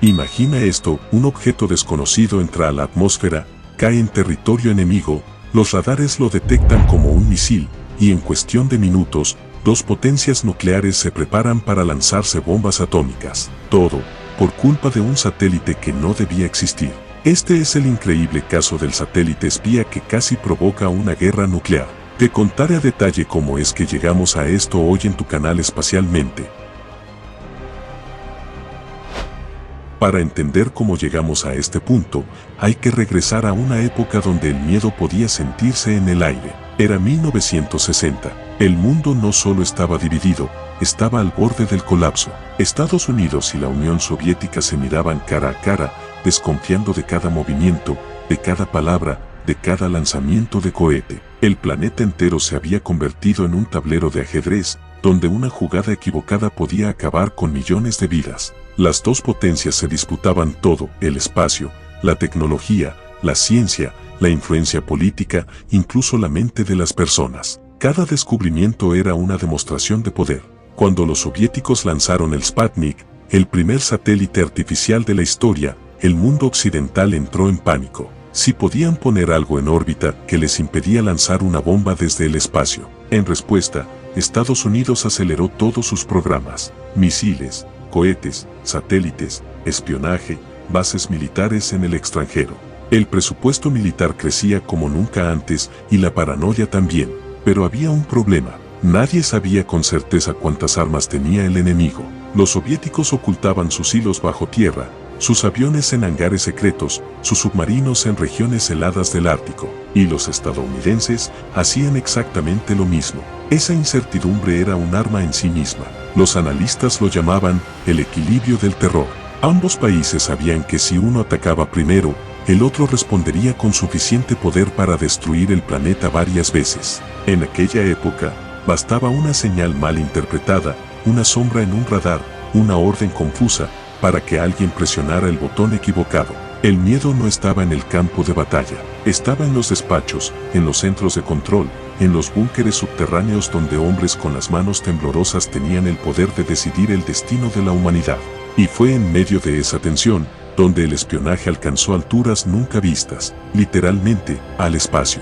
Imagina esto, un objeto desconocido entra a la atmósfera, cae en territorio enemigo, los radares lo detectan como un misil, y en cuestión de minutos, dos potencias nucleares se preparan para lanzarse bombas atómicas. Todo, por culpa de un satélite que no debía existir. Este es el increíble caso del satélite espía que casi provoca una guerra nuclear. Te contaré a detalle cómo es que llegamos a esto hoy en tu canal Espacialmente. Para entender cómo llegamos a este punto, hay que regresar a una época donde el miedo podía sentirse en el aire. Era 1960. El mundo no solo estaba dividido, estaba al borde del colapso. Estados Unidos y la Unión Soviética se miraban cara a cara, desconfiando de cada movimiento, de cada palabra, de cada lanzamiento de cohete. El planeta entero se había convertido en un tablero de ajedrez, donde una jugada equivocada podía acabar con millones de vidas. Las dos potencias se disputaban todo: el espacio, la tecnología, la ciencia, la influencia política, incluso la mente de las personas. Cada descubrimiento era una demostración de poder. Cuando los soviéticos lanzaron el Sputnik, el primer satélite artificial de la historia, el mundo occidental entró en pánico. Si podían poner algo en órbita que les impedía lanzar una bomba desde el espacio. En respuesta, Estados Unidos aceleró todos sus programas: misiles, cohetes, satélites, espionaje, bases militares en el extranjero. El presupuesto militar crecía como nunca antes y la paranoia también. Pero había un problema: nadie sabía con certeza cuántas armas tenía el enemigo. Los soviéticos ocultaban sus hilos bajo tierra, sus aviones en hangares secretos, sus submarinos en regiones heladas del Ártico. Y los estadounidenses hacían exactamente lo mismo. Esa incertidumbre era un arma en sí misma. Los analistas lo llamaban el equilibrio del terror. Ambos países sabían que si uno atacaba primero, el otro respondería con suficiente poder para destruir el planeta varias veces. En aquella época, bastaba una señal mal interpretada, una sombra en un radar, una orden confusa, para que alguien presionara el botón equivocado. El miedo no estaba en el campo de batalla, estaba en los despachos, en los centros de control, en los búnkeres subterráneos donde hombres con las manos temblorosas tenían el poder de decidir el destino de la humanidad. Y fue en medio de esa tensión, donde el espionaje alcanzó alturas nunca vistas, literalmente, al espacio.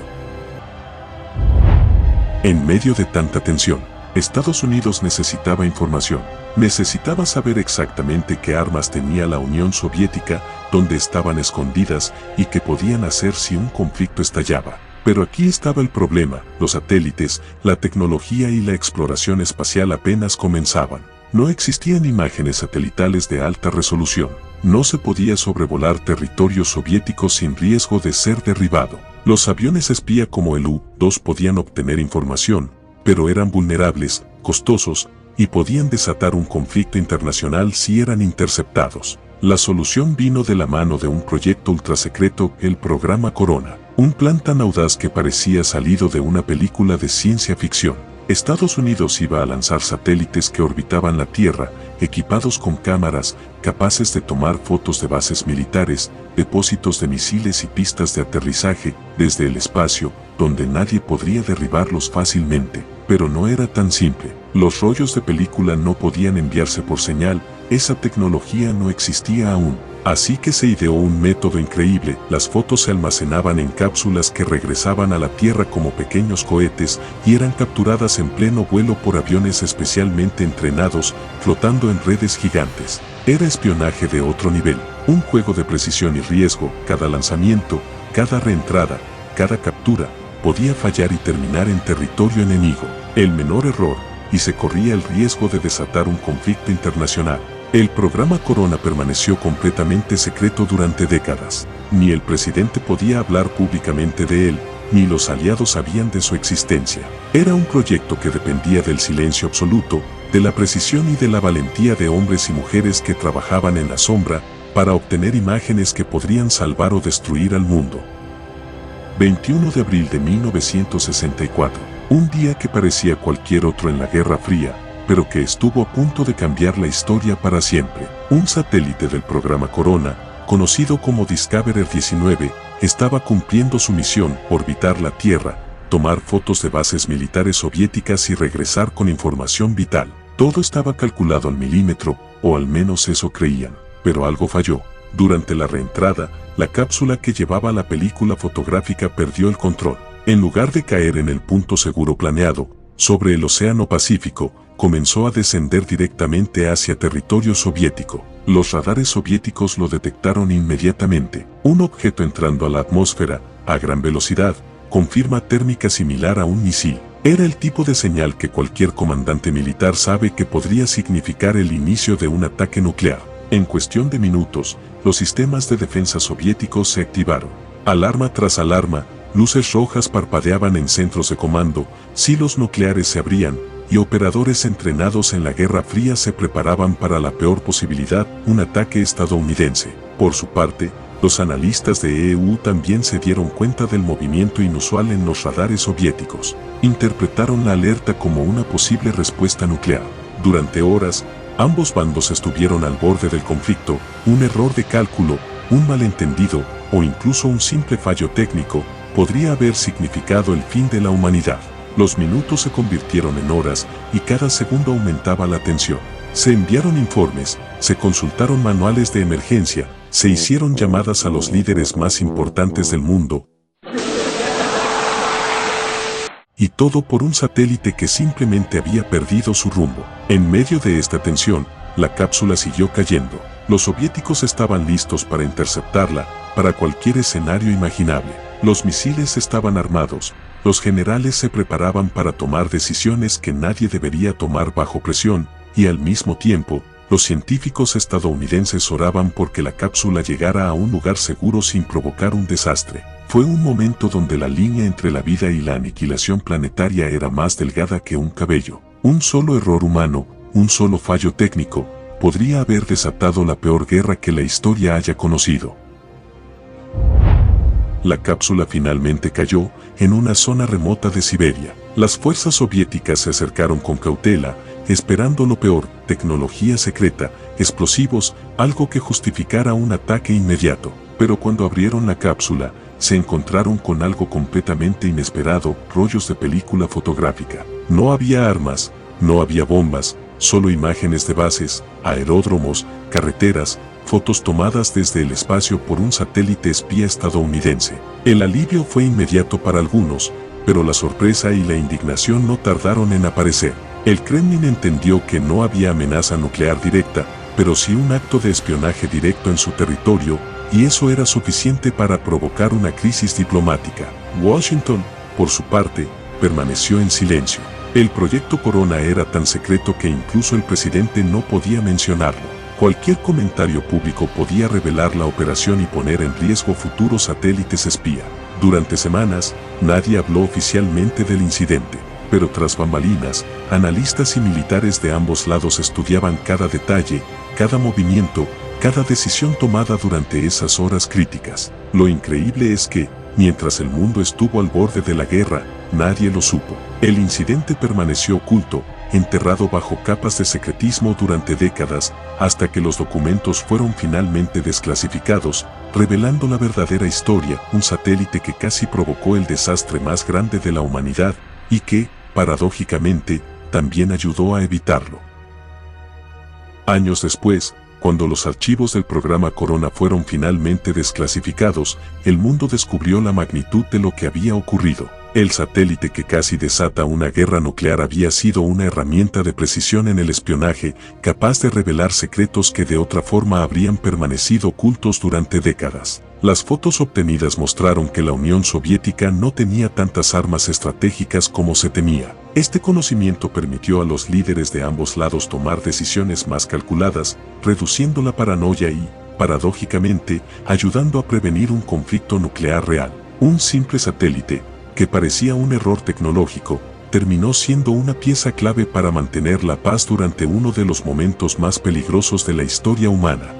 En medio de tanta tensión, Estados Unidos necesitaba información. Necesitaba saber exactamente qué armas tenía la Unión Soviética, dónde estaban escondidas y qué podían hacer si un conflicto estallaba. Pero aquí estaba el problema: los satélites, la tecnología y la exploración espacial apenas comenzaban. No existían imágenes satelitales de alta resolución. No se podía sobrevolar territorio soviético sin riesgo de ser derribado. Los aviones espía como el U-2 podían obtener información, pero eran vulnerables, costosos, y podían desatar un conflicto internacional si eran interceptados. La solución vino de la mano de un proyecto ultrasecreto, el Programa Corona. Un plan tan audaz que parecía salido de una película de ciencia ficción. Estados Unidos iba a lanzar satélites que orbitaban la Tierra, equipados con cámaras, capaces de tomar fotos de bases militares, depósitos de misiles y pistas de aterrizaje, desde el espacio, donde nadie podría derribarlos fácilmente. Pero no era tan simple. Los rollos de película no podían enviarse por señal, esa tecnología no existía aún. Así que se ideó un método increíble: las fotos se almacenaban en cápsulas que regresaban a la Tierra como pequeños cohetes y eran capturadas en pleno vuelo por aviones especialmente entrenados, flotando en redes gigantes. Era espionaje de otro nivel, un juego de precisión y riesgo. Cada lanzamiento, cada reentrada, cada captura, podía fallar y terminar en territorio enemigo. El menor error, y se corría el riesgo de desatar un conflicto internacional. El programa Corona permaneció completamente secreto durante décadas. Ni el presidente podía hablar públicamente de él, ni los aliados sabían de su existencia. Era un proyecto que dependía del silencio absoluto, de la precisión y de la valentía de hombres y mujeres que trabajaban en la sombra para obtener imágenes que podrían salvar o destruir al mundo. 21 de abril de 1964, un día que parecía cualquier otro en la Guerra Fría, pero que estuvo a punto de cambiar la historia para siempre. Un satélite del programa Corona, conocido como Discoverer 19, estaba cumpliendo su misión: orbitar la Tierra, tomar fotos de bases militares soviéticas y regresar con información vital. Todo estaba calculado al milímetro, o al menos eso creían. Pero algo falló. Durante la reentrada, la cápsula que llevaba la película fotográfica perdió el control. En lugar de caer en el punto seguro planeado, sobre el Océano Pacífico, comenzó a descender directamente hacia territorio soviético. Los radares soviéticos lo detectaron inmediatamente. Un objeto entrando a la atmósfera, a gran velocidad, con firma térmica similar a un misil. Era el tipo de señal que cualquier comandante militar sabe que podría significar el inicio de un ataque nuclear. En cuestión de minutos, los sistemas de defensa soviéticos se activaron. Alarma tras alarma, luces rojas parpadeaban en centros de comando, silos nucleares se abrían, y operadores entrenados en la Guerra Fría se preparaban para la peor posibilidad, un ataque estadounidense. Por su parte, los analistas de EU también se dieron cuenta del movimiento inusual en los radares soviéticos. Interpretaron la alerta como una posible respuesta nuclear. Durante horas, ambos bandos estuvieron al borde del conflicto. Un error de cálculo, un malentendido o incluso un simple fallo técnico podría haber significado el fin de la humanidad. Los minutos se convirtieron en horas y cada segundo aumentaba la tensión. Se enviaron informes, se consultaron manuales de emergencia, se hicieron llamadas a los líderes más importantes del mundo. Y todo por un satélite que simplemente había perdido su rumbo. En medio de esta tensión, la cápsula siguió cayendo. Los soviéticos estaban listos para interceptarla, para cualquier escenario imaginable. Los misiles estaban armados. Los generales se preparaban para tomar decisiones que nadie debería tomar bajo presión, y al mismo tiempo, los científicos estadounidenses oraban porque la cápsula llegara a un lugar seguro sin provocar un desastre. Fue un momento donde la línea entre la vida y la aniquilación planetaria era más delgada que un cabello. Un solo error humano, un solo fallo técnico, podría haber desatado la peor guerra que la historia haya conocido. La cápsula finalmente cayó en una zona remota de Siberia. Las fuerzas soviéticas se acercaron con cautela, esperando lo peor: tecnología secreta, explosivos, algo que justificara un ataque inmediato. Pero cuando abrieron la cápsula, se encontraron con algo completamente inesperado: rollos de película fotográfica. No había armas, no había bombas, solo imágenes de bases, aeródromos, carreteras, fotos tomadas desde el espacio por un satélite espía estadounidense. El alivio fue inmediato para algunos, pero la sorpresa y la indignación no tardaron en aparecer. El Kremlin entendió que no había amenaza nuclear directa, pero sí un acto de espionaje directo en su territorio, y eso era suficiente para provocar una crisis diplomática. Washington, por su parte, permaneció en silencio. El proyecto Corona era tan secreto que incluso el presidente no podía mencionarlo. Cualquier comentario público podía revelar la operación y poner en riesgo futuros satélites espía. Durante semanas, nadie habló oficialmente del incidente, pero tras bambalinas, analistas y militares de ambos lados estudiaban cada detalle, cada movimiento, cada decisión tomada durante esas horas críticas. Lo increíble es que, mientras el mundo estuvo al borde de la guerra, nadie lo supo. El incidente permaneció oculto, enterrado bajo capas de secretismo durante décadas, hasta que los documentos fueron finalmente desclasificados, revelando la verdadera historia: un satélite que casi provocó el desastre más grande de la humanidad, y que, paradójicamente, también ayudó a evitarlo. Años después, cuando los archivos del programa Corona fueron finalmente desclasificados, el mundo descubrió la magnitud de lo que había ocurrido. El satélite que casi desata una guerra nuclear había sido una herramienta de precisión en el espionaje, capaz de revelar secretos que de otra forma habrían permanecido ocultos durante décadas. Las fotos obtenidas mostraron que la Unión Soviética no tenía tantas armas estratégicas como se temía. Este conocimiento permitió a los líderes de ambos lados tomar decisiones más calculadas, reduciendo la paranoia y, paradójicamente, ayudando a prevenir un conflicto nuclear real. Un simple satélite, que parecía un error tecnológico, terminó siendo una pieza clave para mantener la paz durante uno de los momentos más peligrosos de la historia humana.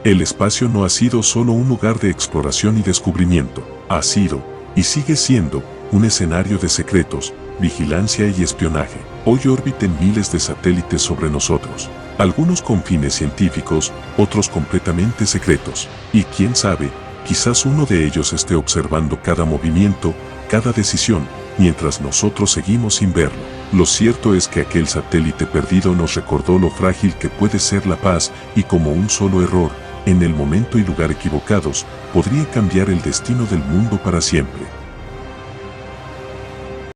El espacio no ha sido solo un lugar de exploración y descubrimiento, ha sido, y sigue siendo, un escenario de secretos, vigilancia y espionaje. Hoy orbitan miles de satélites sobre nosotros, algunos con fines científicos, otros completamente secretos, y quién sabe, quizás uno de ellos esté observando cada movimiento, cada decisión, mientras nosotros seguimos sin verlo. Lo cierto es que aquel satélite perdido nos recordó lo frágil que puede ser la paz y cómo un solo error, en el momento y lugar equivocados, podría cambiar el destino del mundo para siempre.